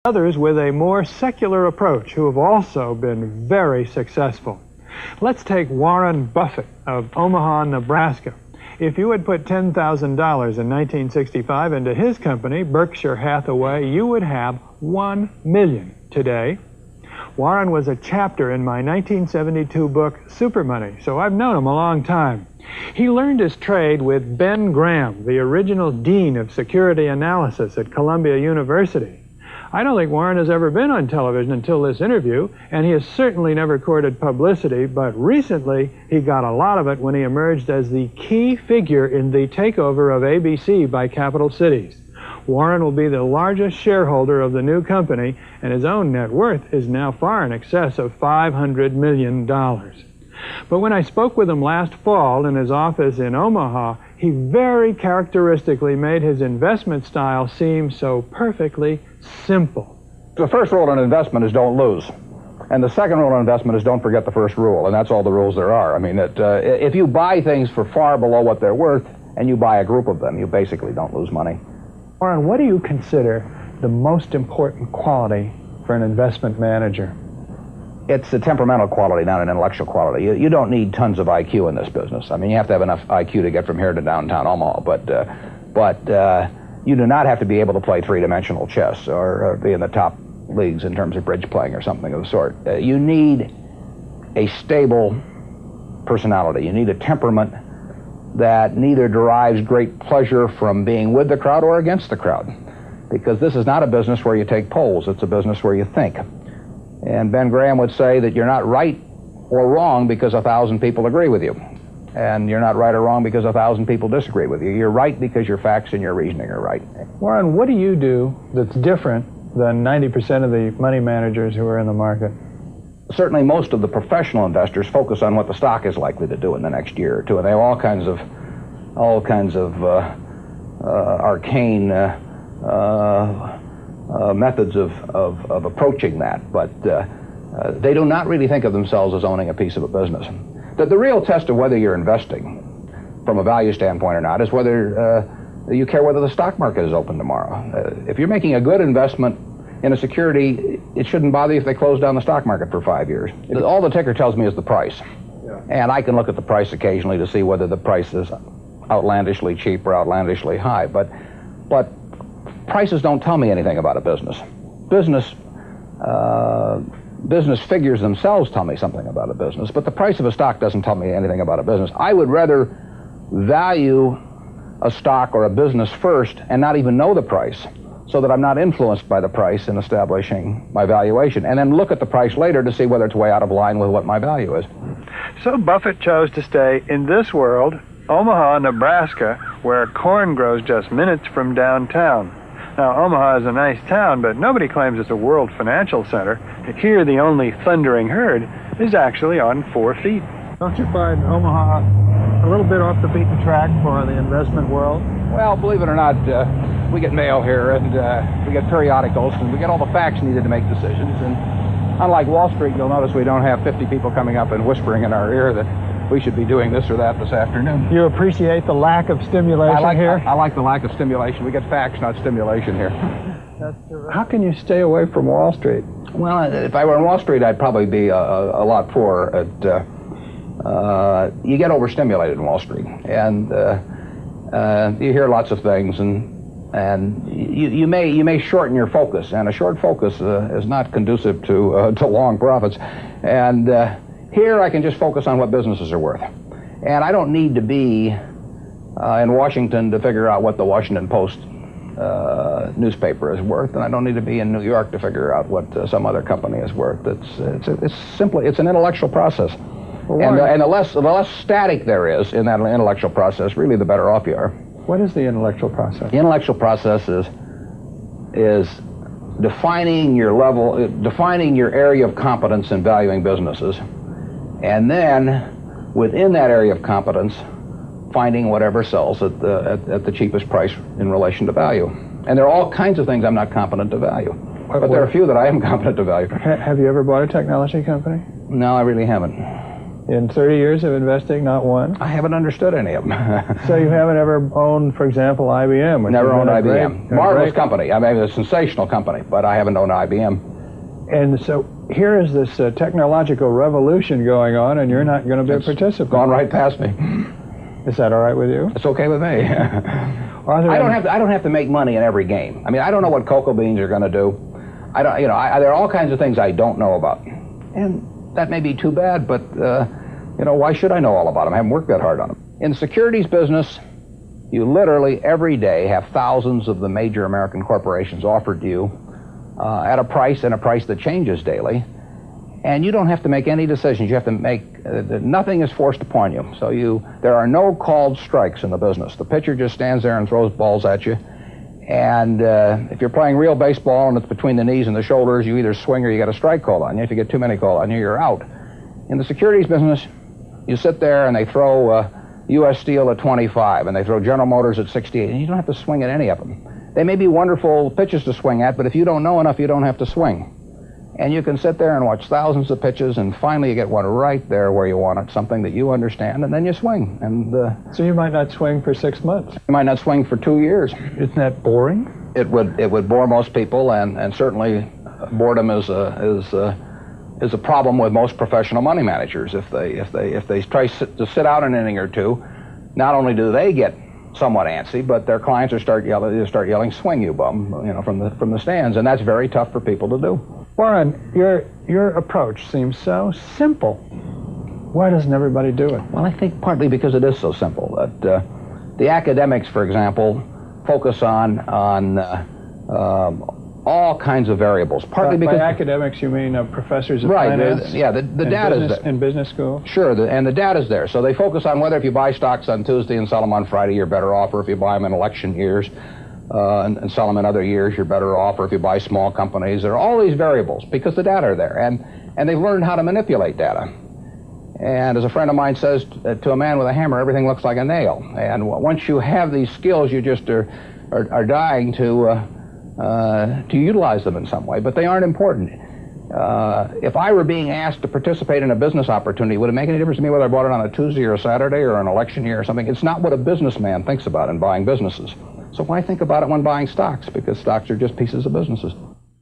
Others with a more secular approach who have also been very successful. Let's take Warren Buffett of Omaha, Nebraska. If you had put $10,000 in 1965 into his company, Berkshire Hathaway, you would have $1 million today. Warren was a chapter in my 1972 book, Super Money, so I've known him a long time. He learned his trade with Ben Graham, the original dean of security analysis at Columbia University. I don't think Warren has ever been on television until this interview, and he has certainly never courted publicity, but recently he got a lot of it when he emerged as the key figure in the takeover of ABC by Capital Cities. Warren will be the largest shareholder of the new company, and his own net worth is now far in excess of $500 million. But when I spoke with him last fall in his office in Omaha, he very characteristically made his investment style seem so perfectly simple. The first rule in investment is don't lose. And the second rule in investment is don't forget the first rule, and that's all the rules there are. I mean, if you buy things for far below what they're worth, and you buy a group of them, you basically don't lose money. Warren, what do you consider the most important quality for an investment manager? It's a temperamental quality, not an intellectual quality. You don't need tons of IQ in this business. I mean, you have to have enough IQ to get from here to downtown Omaha, but you do not have to be able to play three-dimensional chess or be in the top leagues in terms of bridge playing or something of the sort. You need a stable personality. You need a temperament that neither derives great pleasure from being with the crowd or against the crowd, because this is not a business where you take polls. It's a business where you think. And Ben Graham would say that you're not right or wrong because 1,000 people agree with you. And you're not right or wrong because 1,000 people disagree with you. You're right because your facts and your reasoning are right. Warren, what do you do that's different than 90% of the money managers who are in the market? Certainly most of the professional investors focus on what the stock is likely to do in the next year or two, and they have all kinds of arcane methods of approaching that, but they do not really think of themselves as owning a piece of a business. The real test of whether you're investing from a value standpoint or not is whether you care whether the stock market is open tomorrow. If you're making a good investment in a security, it shouldn't bother you if they close down the stock market for 5 years. All the ticker tells me is the price. Yeah. And I can look at the price occasionally to see whether the price is outlandishly cheap or outlandishly high. But prices don't tell me anything about a business. Business figures themselves tell me something about a business, but the price of a stock doesn't tell me anything about a business. I would rather value a stock or a business first and not even know the price, so that I'm not influenced by the price in establishing my valuation, and then look at the price later to see whether it's way out of line with what my value is. So Buffett chose to stay in this world, Omaha, Nebraska, where corn grows just minutes from downtown. Now, Omaha is a nice town, but nobody claims it's a world financial center. Here, the only thundering herd is actually on 4 feet. Don't you find Omaha a little bit off the beaten track for the investment world? Well, believe it or not, we get mail here, and we get periodicals, and we get all the facts needed to make decisions. And unlike Wall Street, you'll notice we don't have 50 people coming up and whispering in our ear that we should be doing this or that this afternoon. You appreciate the lack of stimulation here? I like the lack of stimulation. We get facts, not stimulation here. That's terrific. How can you stay away from Wall Street? Well, if I were on Wall Street, I'd probably be a lot poorer. You get overstimulated in Wall Street, and you hear lots of things, and you may shorten your focus, and a short focus is not conducive to long profits. And here I can just focus on what businesses are worth, and I don't need to be in Washington to figure out what the Washington Post newspaper is worth, and I don't need to be in New York to figure out what some other company is worth. It's an intellectual process. Well, and the less static there is in that intellectual process, really the better off you are. What is the intellectual process? The intellectual process is defining your level, defining your area of competence in valuing businesses, and then within that area of competence, finding whatever sells at the cheapest price in relation to value. And there are all kinds of things I'm not competent to value, but there are a few that I am competent to value. Have you ever bought a technology company? No, I really haven't. In 30 years of investing, not one? I haven't understood any of them. So you haven't ever owned, for example, IBM? Which Never owned Great, IBM. Marvelous company. I mean, a sensational company, but I haven't owned IBM. And so here is this technological revolution going on, and you're not going to be a participant. Gone right past me. Is that all right with you? It's okay with me. I don't have to make money in every game. I mean, I don't know what cocoa beans are going to do. I don't, you know, there are all kinds of things I don't know about, and that may be too bad, but you know, why should I know all about them? I haven't worked that hard on them. In the securities business, you literally every day have thousands of the major American corporations offered to you at a price that changes daily, and you don't have to make any decisions. You have to make nothing is forced upon you. So there are no called strikes in the business. The pitcher just stands there and throws balls at you, and if you're playing real baseball and it's between the knees and the shoulders, you either swing or you get a strike called on you. If you get too many called on you, you're out. In the securities business, you sit there and they throw U.S. Steel at 25 and they throw General Motors at 68, and you don't have to swing at any of them. They may be wonderful pitches to swing at, but if you don't know enough, you don't have to swing. And you can sit there and watch thousands of pitches, and finally you get one right there where you want it, something that you understand, and then you swing. And so you might not swing for 6 months. You might not swing for 2 years. Isn't that boring? It would bore most people, and certainly boredom is a problem with most professional money managers. If they try to sit out an inning or two, not only do they get somewhat antsy, but their clients start yelling, "Swing, you bum!" You know, from the stands, and that's very tough for people to do. Warren, your approach seems so simple. Why doesn't everybody do it? Well, I think partly because it is so simple. That the academics, for example, focus on all kinds of variables. Partly because by academics, you mean professors of right, finance? Yeah, the data's there. In business school? Sure, and the data's there. So they focus on whether if you buy stocks on Tuesday and sell them on Friday, you're better off, or if you buy them in election years and sell them in other years, you're better off, or if you buy small companies. There are all these variables because the data are there, and they've learned how to manipulate data. And as a friend of mine says, to a man with a hammer, everything looks like a nail. And once you have these skills, you just are dying to utilize them in some way, but they aren't important. If I were being asked to participate in a business opportunity, would it make any difference to me whether I bought it on a Tuesday or a Saturday or an election year or something? It's not what a businessman thinks about in buying businesses. So why think about it when buying stocks? Because stocks are just pieces of businesses.